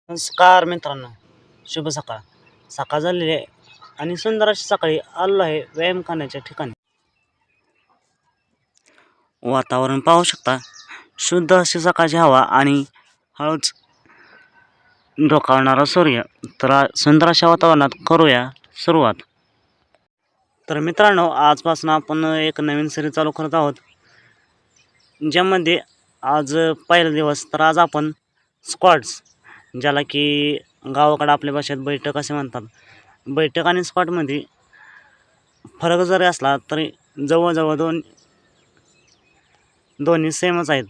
नमस्कार मित्रांनो, शुभ सकाळ. सकाळ झालेली आहे आणि सुंदर अशी सकाळी आलो आहे व्यायाम करण्याच्या ठिकाणी. वातावरण पाहू शकता, शुद्ध अशी सकाळची हवा आणि हळूच डोकावणारा सूर्य. तर सुंदर अशा वातावरणात करूया सुरुवात. तर मित्रांनो, आजपासून आपण एक नवीन सिरीज चालू करत आहोत, ज्यामध्ये आज पहिला दिवस. तर आज आपण स्क्वॉट्स, ज्याला की गावाकडे आपल्या भाषेत बैठक असे म्हणतात. बैठक आणि स्क्वॉटमध्ये फरक जरी असला तरी जवळजवळ दोन्ही सेमच आहेत.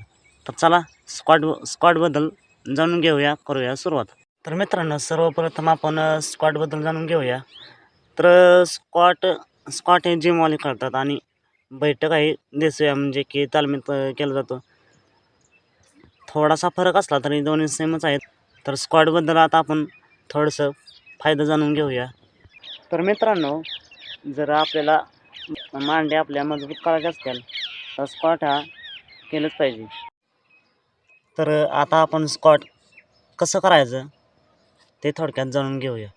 तर चला स्क्वॉटबद्दल जाणून घेऊया, करूया सुरुवात. तर मित्रांनो, सर्वप्रथम आपण स्क्वॉटबद्दल जाणून घेऊया. तर स्क्वॉट हे जिमवाले करतात आणि बैठक आहे देसूया, म्हणजे की तालमीत केला जातो. थोडासा फरक असला तरी दोन्ही सेमच आहेत. तर स्क्वॉटबद्दल आता आपण थोडंसं फायदा जाणून घेऊया. तर मित्रांनो, जर आपल्याला मांड्या आपल्या मजबूत करायच्या असतील तर स्क्वॉट हा केलंच पाहिजे. तर आता आपण स्क्वॉट कसं करायचं ते थोडक्यात जाणून घेऊया.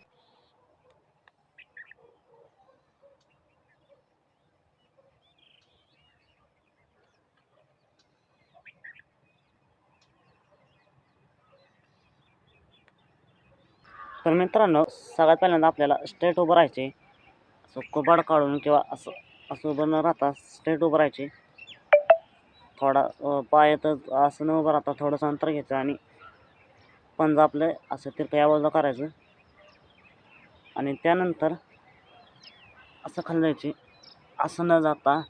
तर मित्रांनो, सगळ्यात पहिल्यांदा आपल्याला स्ट्रेट उभं राहायचे. असं कुबाड काढून किंवा असं उभं न राहता स्ट्रेट उभं राहायचे. थोडा पायात असं न उभं राहता थोडंसं अंतर घ्यायचं आणि पंजा आपलं असं तिरकं या बाजूला करायचं आणि त्यानंतर असं खाली जायचे. असं न जाता,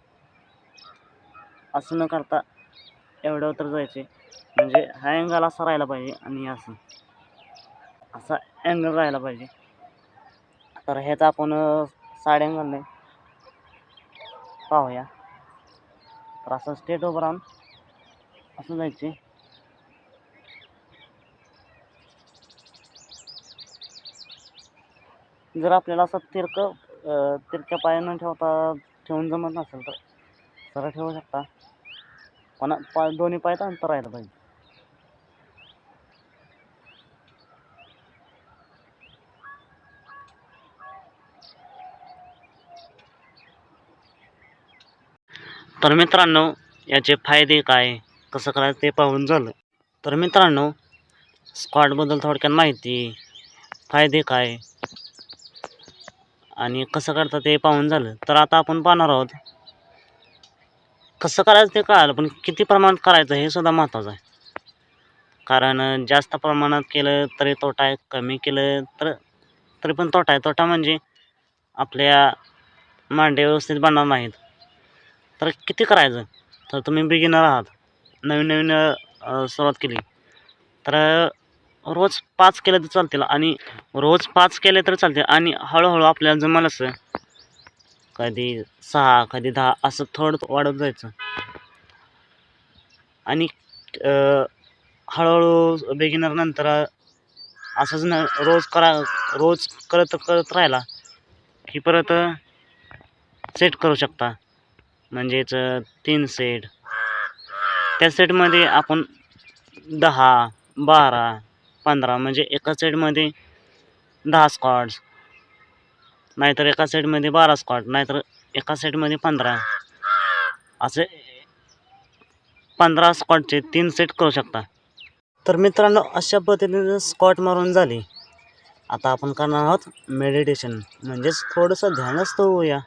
असं न करता एवढं तर जायचे. म्हणजे हा अँगल असा राहायला पाहिजे आणि असा अँगल राहायला पाहिजे. तर ह्याचा आपण साइड अँगलने पाहूया. तर असं स्ट्रेट उभं राहून असं जायचे. जर आपल्याला असं तिरक्या पाय न ठेवून जमत नसेल तर सरळ ठेवू शकता, पण दोन्ही पायात अंतर राहायला पाहिजे. तर मित्रांनो, याचे फायदे काय, कसं करायचं ते पाहून झालं. तर मित्रांनो, स्क्वॉटबद्दल थोडक्यात माहिती, फायदे काय आणि कसं करतात ते पाहून झालं. तर आता आपण पाहणार आहोत कसं करायचं ते कळालं, पण किती प्रमाणात करायचं हे सुद्धा महत्त्वाचं आहे. कारण जास्त प्रमाणात केलं तरी तोटा आहे, कमी केलं तरी पण तोटा आहे. तोटा म्हणजे आपल्या मांड्या व्यवस्थित बनणार नाहीत. तर किती करायचं? तर तुम्ही बिगिनर आहात, नवीन सुरुवात केली तर रोज 5 केले तर चालतील आणि रोज 5 केले तर चालतील आणि हळूहळू आपल्याला जमेल असं कधी 6, कधी 10 असं थोडं वाढत जायचं आणि हळूहळू बिगिनर नंतर असंच रोज करत राहिला की परत सेट करू शकता. म्हणजेच 3 सेट. त्या सेटमध्ये आपण 10, 12, 15 म्हणजे एका सेटमध्ये 10 स्क्वॉट्स, नाहीतर एका सेटमध्ये 12 स्क्वॉट, नाहीतर एका सेटमध्ये 15, असे 15 स्क्वॉटचे 3 सेट करू शकता. तर मित्रांनो, अशा पद्धतीने स्क्वॉट मारून झाली. आता आपण करणार आहोत मेडिटेशन, म्हणजेच थोडंसं ध्यानस्थ होऊया.